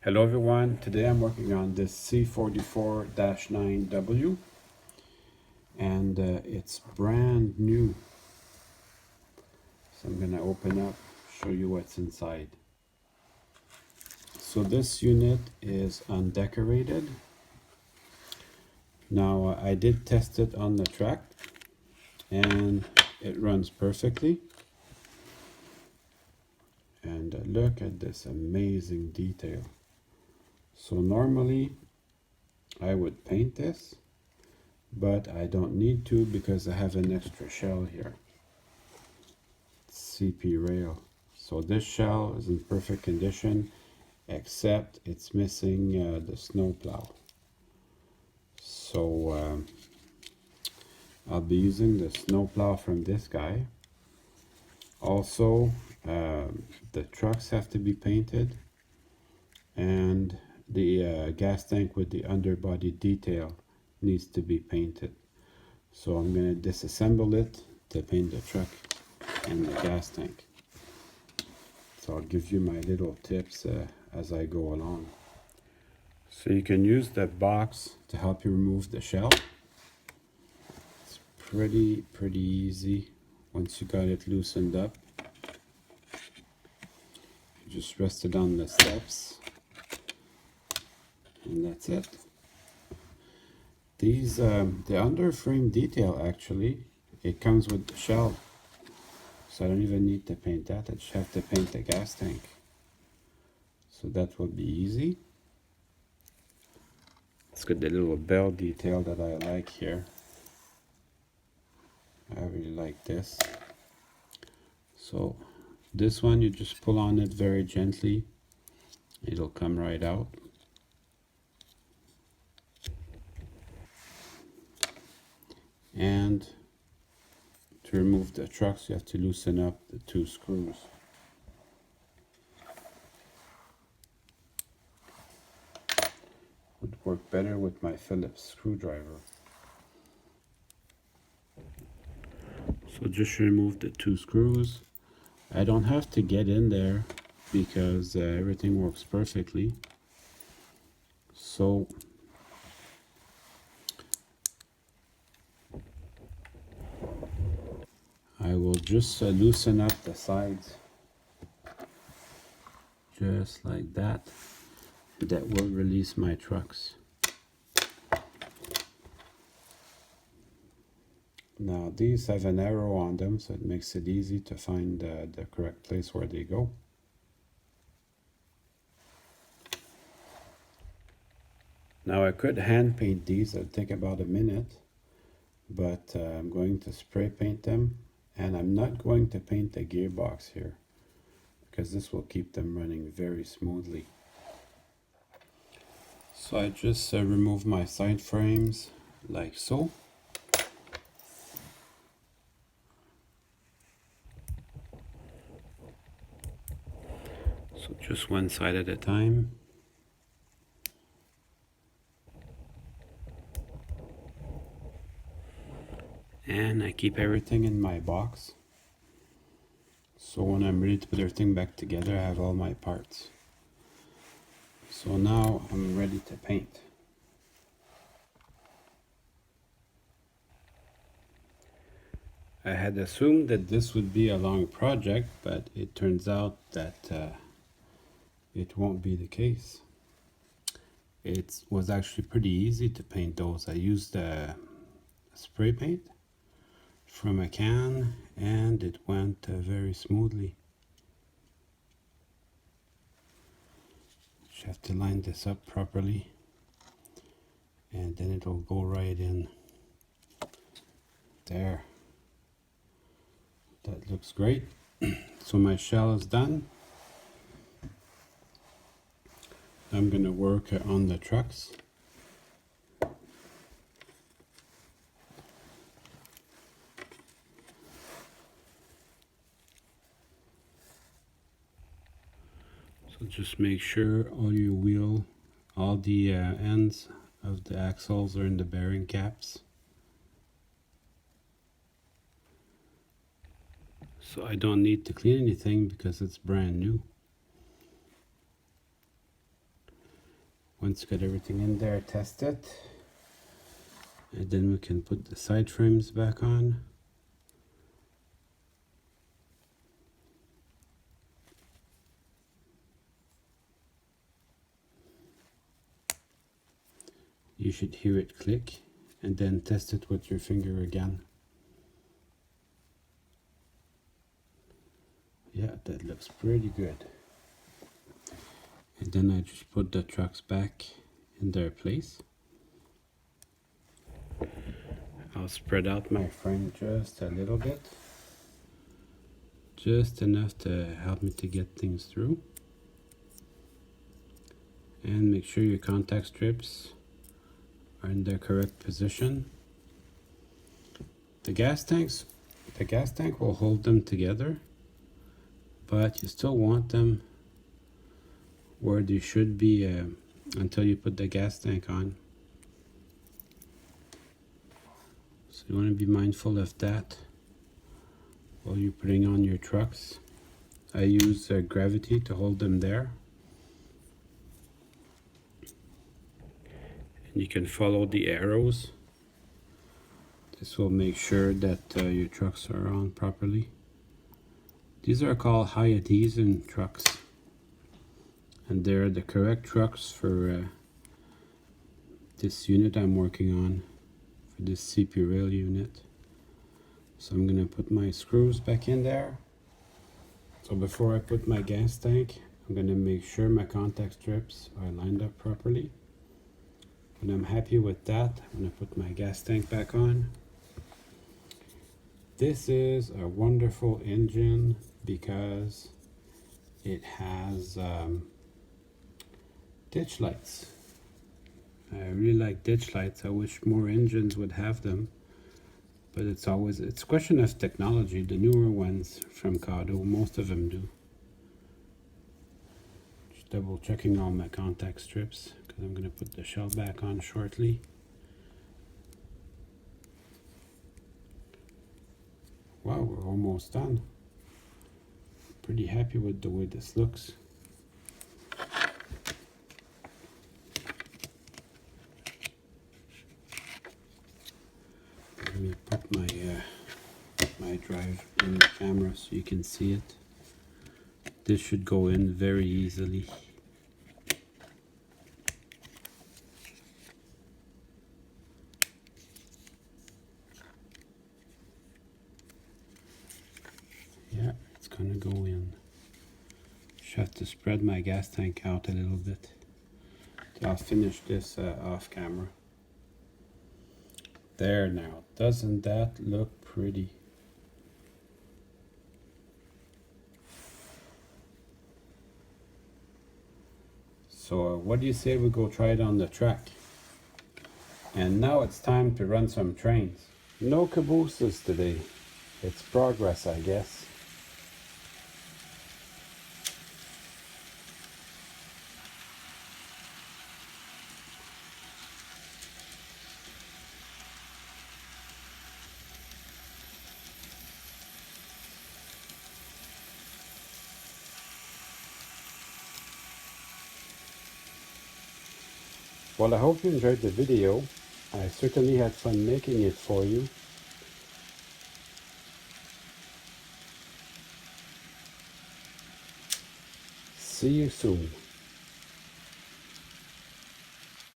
Hello everyone, today I'm working on this C44-9W and it's brand new. So I'm gonna open up, show you what's inside. So this unit is undecorated. Now I did test it on the track and it runs perfectly. And look at this amazing detail. So normally I would paint this, but I don't need to because I have an extra shell here. CP rail. So this shell is in perfect condition, except it's missing the snow plow. So I'll be using the snow plow from this guy. Also, the trucks have to be painted, and the gas tank with the underbody detail needs to be painted. So I'm going to disassemble it to paint the truck and the gas tank. So I'll give you my little tips as I go along. So you can use the box to help you remove the shell. It's pretty easy. Once you got it loosened up, you just rest it on the steps, and that's it. These the under frame detail, actually it comes with the shell, so I don't even need to paint that. I just have to paint the gas tank, so that will be easy. It's got the little bell detail that I like here. I really like this. So this one, you just pull on it very gently, it'll come right out. And to remove the trucks, you have to loosen up the two screws. Would work better with my Phillips screwdriver. So just remove the two screws. I don't have to get in there because everything works perfectly. So I will just loosen up the sides, just like that. That will release my trucks. Now these have an arrow on them, so it makes it easy to find the correct place where they go. Now I could hand paint these, it'll take about a minute, but I'm going to spray paint them, and I'm not going to paint the gearbox here because this will keep them running very smoothly. So I just remove my side frames like so. So just one side at a time. And I keep everything in my box. So when I'm ready to put everything back together, I have all my parts. So now I'm ready to paint. I had assumed that this would be a long project, but it turns out that it won't be the case. It was actually pretty easy to paint those. I used spray paint from a can and it went very smoothly. Just have to line this up properly and then it'll go right in there. That looks great. So my shell is done. I'm gonna work on the trucks. So just make sure all the ends of the axles are in the bearing caps. So I don't need to clean anything because it's brand new. Once you get everything in there, test it. And then we can put the side frames back on. You should hear it click, and then test it with your finger again. Yeah, that looks pretty good. And then I just put the trucks back in their place. I'll spread out my frame just a little bit. Just enough to help me to get things through. And make sure your contact strips are in their correct position. The gas tank will hold them together, but you still want them where they should be until you put the gas tank on. So you want to be mindful of that while you're putting on your trucks. I use gravity to hold them there. And you can follow the arrows. This will make sure that your trucks are on properly. These are called high adhesion trucks, and they're the correct trucks for this unit I'm working on, for this CP rail unit. So I'm gonna put my screws back in there. So before I put my gas tank, I'm gonna make sure my contact strips are lined up properly. When I'm happy with that, I'm gonna put my gas tank back on. This is a wonderful engine because it has ditch lights. I really like ditch lights. I wish more engines would have them, but it's a question of technology. The newer ones from Kato, most of them do. Just double checking all my contact strips because I'm going to put the shell back on shortly. Wow, we're almost done. Pretty happy with the way this looks. Let me put my drive in the camera so you can see it. This should go in very easily. Yeah, it's gonna go in. Just have to spread my gas tank out a little bit. So I'll finish this off camera. There now, doesn't that look pretty? So what do you say we go try it on the track? And now it's time to run some trains. No cabooses today. It's progress, I guess. Well, I hope you enjoyed the video. I certainly had fun making it for you. See you soon.